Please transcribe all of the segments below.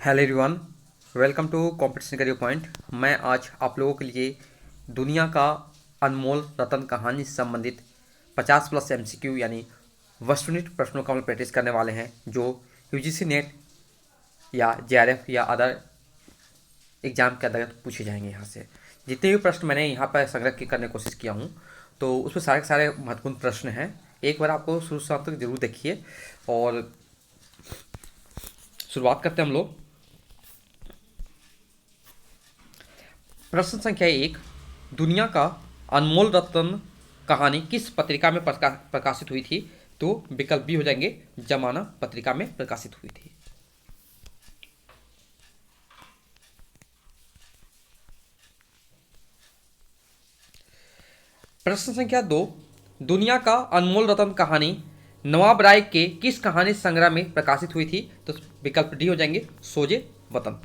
Hello everyone, welcome to competition career point. मैं आज आप लोगों के लिए दुनिया का अनमोल रत्न कहानी से संबंधित 50 प्लस एमसीक्यू यानी वस्तुनिष्ठ प्रश्नों का हम प्रैक्टिस करने वाले हैं, जो यूजीसी नेट या जेआरएफ या अदर एग्जाम के अंतर्गत पूछे जाएंगे। यहाँ से जितने भी प्रश्न मैंने यहाँ पर संग्रह करने की कोशिश किया हूँ, तो उसमें सारे के सारे महत्वपूर्ण प्रश्न हैं। एक बार आपको शुरू से अंत तक जरूर देखिए। और शुरुआत करते हैं हम लोग। प्रश्न संख्या 1, दुनिया का अनमोल रत्न कहानी किस पत्रिका में प्रकाशित हुई थी? तो विकल्प बी हो जाएंगे, जमाना पत्रिका में प्रकाशित हुई थी। प्रश्न संख्या 2, दुनिया का अनमोल रत्न कहानी नवाब राय के किस कहानी संग्रह में प्रकाशित हुई थी? तो विकल्प डी हो जाएंगे, सोजे वतन।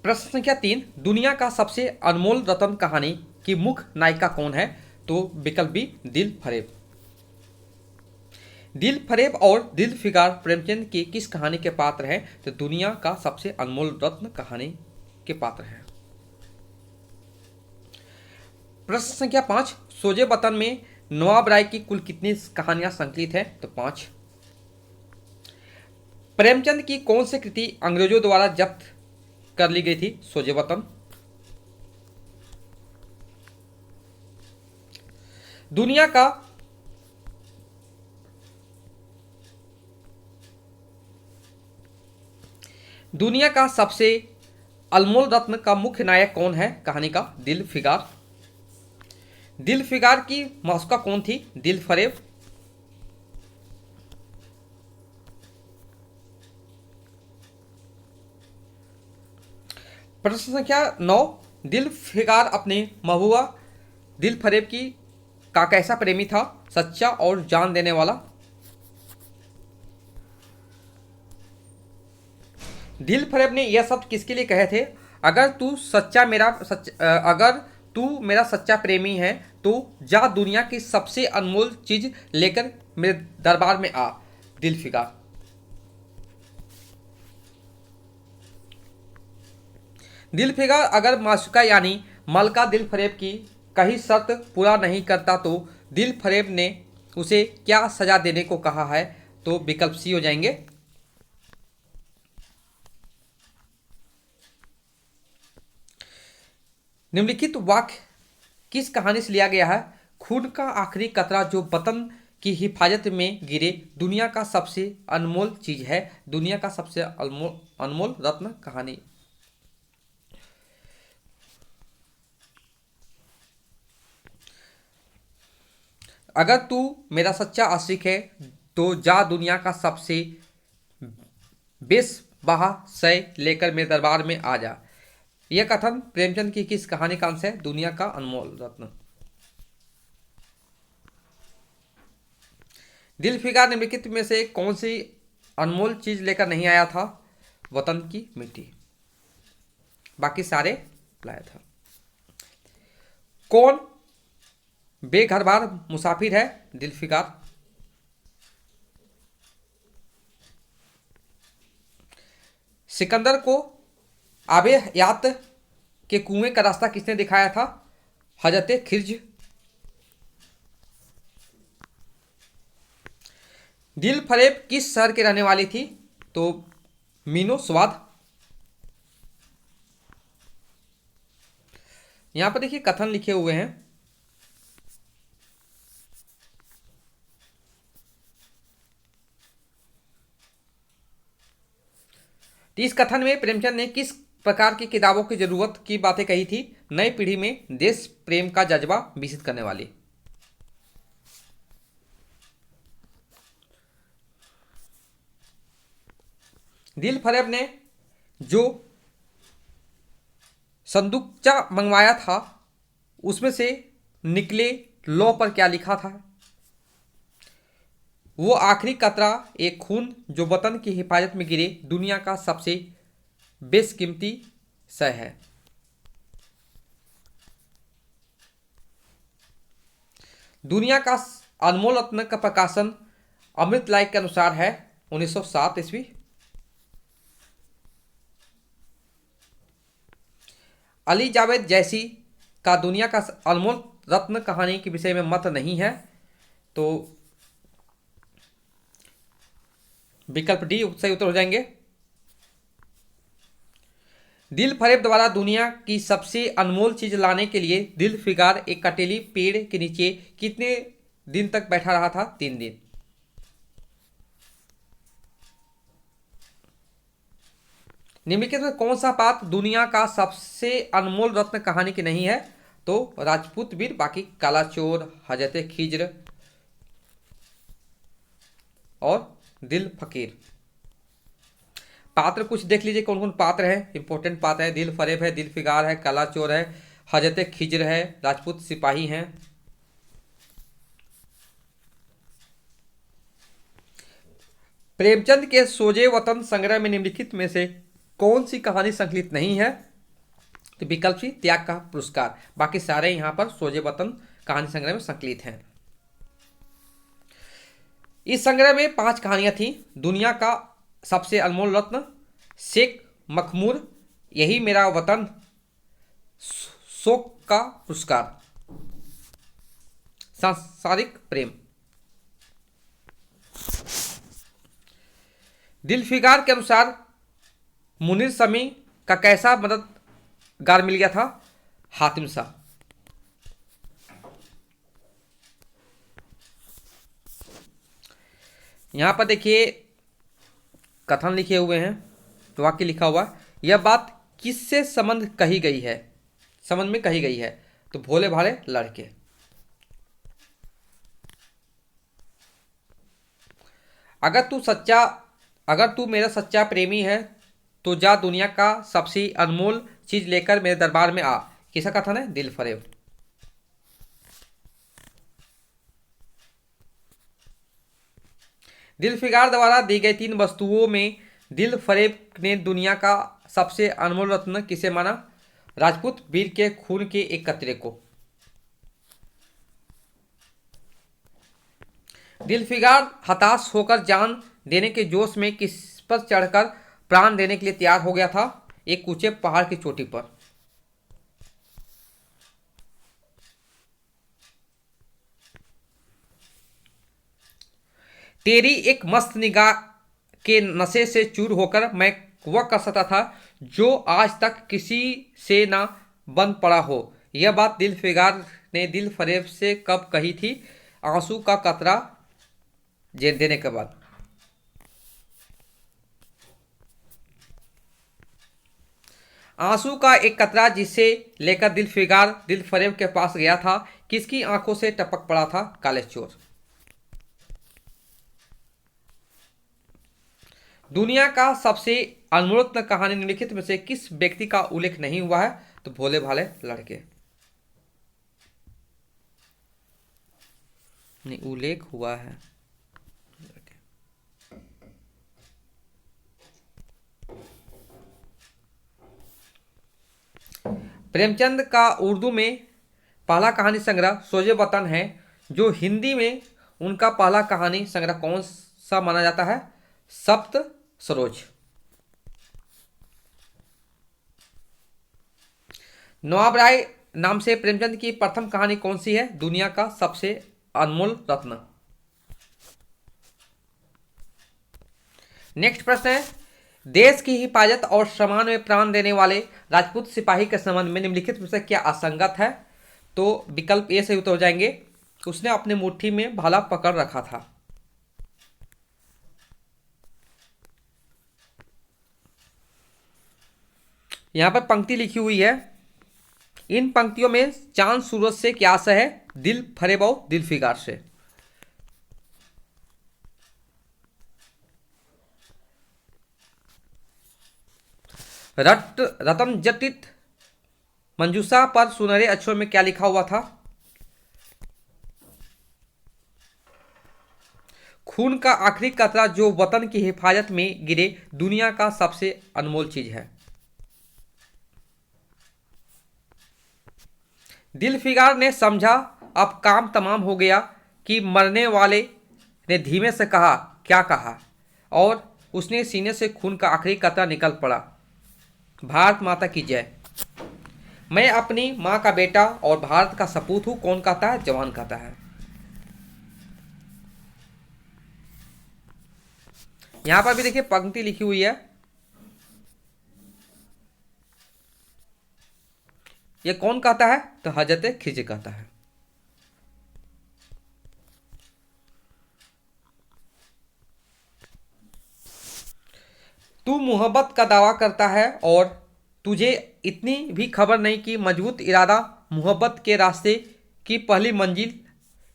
प्रश्न संख्या 3, दुनिया का सबसे अनमोल रत्न कहानी की मुख्य नायिका कौन है? तो विकल्प बी, दिल फरेब। दिल फरेब और दिल फिगार प्रेमचंद की किस कहानी के पात्र हैं? तो दुनिया का सबसे अनमोल रत्न कहानी के पात्र हैं। प्रश्न संख्या 5, सोजे वतन में नवाब राय की कुल कितनी कहानियां संकलित हैं? तो 5। प्रेमचंद की कौन सी कृति अंग्रेजों द्वारा जब्त कर ली गई थी? सोजे वतन। दुनिया का दुनिया का सबसे अनमोल रत्न का मुख्य नायक कौन है कहानी का? दिल फिगार। दिल फिगार की मासुका कौन थी? दिल फरेब। प्रश्न संख्या 9, दिल फिगार अपने महबूबा दिल फरेब की का कैसा प्रेमी था? सच्चा और जान देने वाला। दिल फरेब ने यह शब्द किसके लिए कहे थे? अगर तू मेरा सच्चा प्रेमी है तो जा दुनिया की सबसे अनमोल चीज लेकर मेरे दरबार में आ। दिल फिगार। दिल फिगार अगर माशुका यानी मलका दिल फरेब की कही शर्त पूरा नहीं करता तो दिल फरेब ने उसे क्या सजा देने को कहा है? तो विकल्प सी हो जाएंगे, निम्नलिखित वाक्य किस कहानी से लिया गया है? खून का आखिरी कतरा जो वतन की हिफाजत में गिरे दुनिया का सबसे अनमोल चीज है। दुनिया का सबसे अनमोल अनमोल रत्न कहानी। अगर तू मेरा सच्चा आशिक है तो जा दुनिया का सबसे बेसबहा शय लेकर मेरे दरबार में आ जा। यह कथन प्रेमचंद की किस कहानी का अंश है? दुनिया का अनमोल रत्न। दिल फिगार निम्नलिखित में से कौन सी अनमोल चीज लेकर नहीं आया था? वतन की मिट्टी। बाकी सारे लाया था। कौन बेघर बार मुसाफिर है? दिल फिगार। सिकंदर को आबे यात के कुएं का रास्ता किसने दिखाया था? हजरत खिर्ज। दिल फरेब किस शहर की रहने वाली थी? तो मीनो स्वाद। यहां पर देखिए कथन लिखे हुए हैं। तो इस कथन में प्रेमचंद ने किस प्रकार की किताबों की जरूरत की बातें कही थी? नई पीढ़ी में देश प्रेम का जज्बा विकसित करने वाली। दिल फरेब ने जो संदूकचा मंगवाया था उसमें से निकले लौ पर क्या लिखा था? वो आखिरी कतरा एक खून जो वतन की हिफाजत में गिरे दुनिया का सबसे बेशकीमती शय है। दुनिया का अनमोल रत्न का प्रकाशन अमृत लाइक के अनुसार है। 1907 ईस्वी। अली जावेद जैसी का दुनिया का अनमोल रत्न कहानी के विषय में मत नहीं है, तो विकल्प डी सही उत्तर हो जाएंगे। दिल फरेब द्वारा दुनिया की सबसे अनमोल चीज लाने के लिए दिल फिगार एक कटेली पेड़ के नीचे कितने दिन तक बैठा रहा था? 3 दिन। निम्नलिखित में कौन सा पात्र दुनिया का सबसे अनमोल रत्न कहानी की नहीं है? तो राजपूत वीर, बाकी काला चोर, हजरत खिज्र और दिल फकीर। पात्र कुछ देख लीजिए कौन कौन पात्र है, इंपॉर्टेंट पात्र है। दिल फरेब है, दिल फिगार है, काला चोर है, हजरत खिज्र है, राजपूत सिपाही हैं। प्रेमचंद के सोजे वतन संग्रह में निम्नलिखित में से कौन सी कहानी संकलित नहीं है? तो विकल्प सी त्याग का पुरस्कार। बाकी सारे यहां पर सोजे वतन कहानी संग्रह में संकलित हैं। इस संग्रह में 5 कहानियां थी। दुनिया का सबसे अनमोल रत्न, शेख मखमूर, यही मेरा वतन, शोक का पुरस्कार, सांसारिक प्रेम। दिलफिगार के अनुसार मुनीर शमी का कैसा मददगार मिल गया था? हातिम शाह। यहां पर देखिए कथन लिखे हुए हैं, तो वाक्य लिखा हुआ, यह बात किससे संबंध कही गई है, संबंध में कही गई है? तो भोले भाले लड़के। अगर तू मेरा सच्चा प्रेमी है तो जा दुनिया का सबसे अनमोल चीज लेकर मेरे दरबार में आ। किसका कथन है? दिल फरेब। दिल फिगार द्वारा दी गई 3 वस्तुओं में दिल फरेब ने दुनिया का सबसे अनमोल रत्न किसे माना? राजपूत वीर के खून के एक कतरे को। दिल फिगार हताश होकर जान देने के जोश में किस पर चढ़कर प्राण देने के लिए तैयार हो गया था? एक ऊंचे पहाड़ की चोटी पर। तेरी एक मस्त निगाह के नशे से चूर होकर मैं वह कर सकता था जो आज तक किसी से ना बन पड़ा हो। यह बात दिल फिगार ने दिल फरेब से कब कही थी? आंसू का कतरा देने के बाद। आंसू का एक कतरा जिसे लेकर दिल फिगार दिल फरेब के पास गया था, किसकी आंखों से टपक पड़ा था? काले चोर। दुनिया का सबसे अनमोल कहानी निम्नलिखित में से किस व्यक्ति का उल्लेख नहीं हुआ है? तो भोले भाले लड़के। नहीं, उल्लेख हुआ है। प्रेमचंद का उर्दू में पहला कहानी संग्रह सोजे वतन है, जो हिंदी में उनका पहला कहानी संग्रह कौन सा माना जाता है? सप्त सरोज। नवाब राय नाम से प्रेमचंद की प्रथम कहानी कौन सी है? दुनिया का सबसे अनमोल रत्न। नेक्स्ट प्रश्न है, देश की हिफाजत और सम्मान में प्राण देने वाले राजपूत सिपाही के संबंध में निम्नलिखित में से क्या असंगत है? तो विकल्प ए से उत्तर हो जाएंगे, उसने अपने मुट्ठी में भाला पकड़ रखा था। यहां पर पंक्ति लिखी हुई है, इन पंक्तियों में चांद सूरज से क्या आशय है? दिल फरेब और दिल फिगार से। रतन जटित मंजूषा पर सुनहरे अक्षरों में क्या लिखा हुआ था? खून का आखिरी कतरा जो वतन की हिफाजत में गिरे दुनिया का सबसे अनमोल चीज है। दिल फिगार ने समझा अब काम तमाम हो गया कि मरने वाले ने धीमे से कहा, क्या कहा? और उसने सीने से खून का आखिरी कतरा निकल पड़ा। भारत माता की जय। मैं अपनी माँ का बेटा और भारत का सपूत हूँ, कौन कहता है? जवान कहता है। यहां पर भी देखिए पंक्ति लिखी हुई है, ये कौन कहता है? तो हजरत खिज्र कहता है। तू मोहब्बत का दावा करता है और तुझे इतनी भी खबर नहीं कि मजबूत इरादा मोहब्बत के रास्ते की पहली मंजिल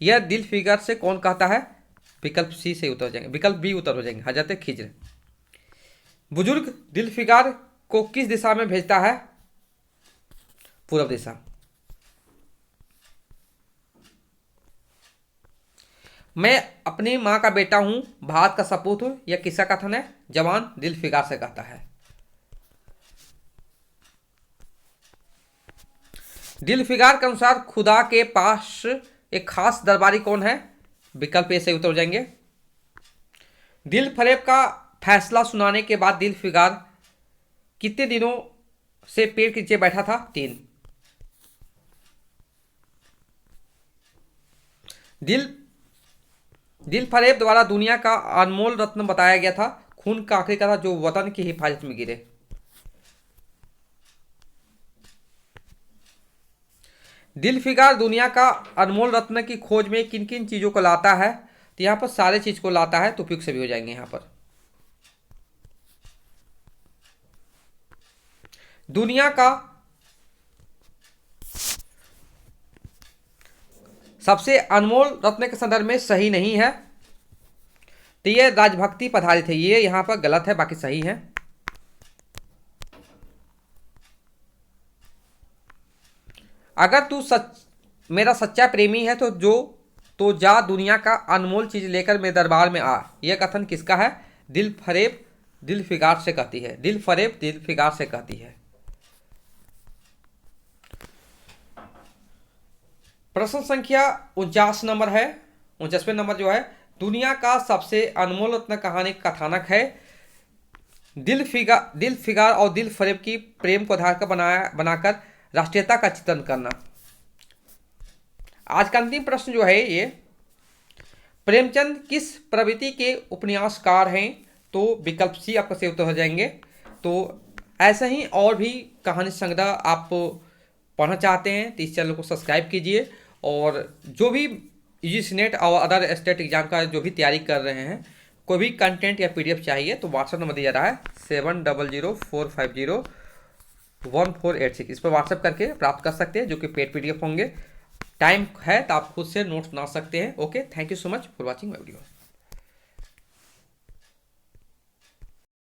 यह दिल फिगर से, कौन कहता है? विकल्प सी से उतर जाएंगे, विकल्प बी उतर हो जाएंगे, हजरत खिज्र। बुजुर्ग दिल फिगर को किस दिशा में भेजता है? पूर्व दिशा। मैं अपनी माँ का बेटा हूं, भारत का सपूत हूं, यह किसका कथन है? जवान दिल फिगार से कहता है। दिल फिगार के अनुसार खुदा के पास एक खास दरबारी कौन है? विकल्प ए से उत्तर हो जाएंगे। दिल फरेब का फैसला सुनाने के बाद दिल फिगार कितने दिनों से पेड़ के नीचे बैठा था? 3। दिल फरेब द्वारा दुनिया का अनमोल रत्न बताया गया था, खून का आखिरी कतरा जो वतन की हिफाजत में गिरे। दिल फिगार दुनिया का अनमोल रत्न की खोज में किन किन चीजों को लाता है? तो यहां पर सारे चीज को लाता है, तो उपयुक्त सभी हो जाएंगे। यहां पर दुनिया का सबसे अनमोल रत्न के संदर्भ में सही नहीं है, तो ये राजभक्ति पधारित है, ये यहां पर गलत है, बाकी सही है। अगर तू मेरा सच्चा प्रेमी है तो जा दुनिया का अनमोल चीज लेकर मेरे दरबार में आ, यह कथन किसका है? दिल फरेब दिल फिगार से कहती है, दिल फरेब दिल फिगार से कहती है। प्रश्न संख्या 49 नंबर है, 49वें नंबर जो है, दुनिया का सबसे अनमोल रत्न कहानी कथानक है। दिल फिगार और दिल फरेब की प्रेम को आधार का बनाकर राष्ट्रीयता का चित्रण करना। आज का अंतिम प्रश्न जो है ये, प्रेमचंद किस प्रवृत्ति के उपन्यासकार हैं? तो विकल्प सी आपका से उत्तर हो जाएंगे। तो ऐसे ही और भी कहानी संग्रह आप पढ़ना चाहते हैं तो इस चैनल को सब्सक्राइब कीजिए, और जो भी यूजीसी नेट और अदर स्टेट एग्जाम का जो भी तैयारी कर रहे हैं, कोई भी कंटेंट या पीडीएफ चाहिए तो व्हाट्सएप नंबर दिया रहा है 7004501486, इस पर व्हाट्सएप करके प्राप्त कर सकते हैं, जो कि पेड पीडीएफ होंगे। टाइम है तो आप खुद से नोट्स बना सकते हैं। Okay, thank you so much for watching my video.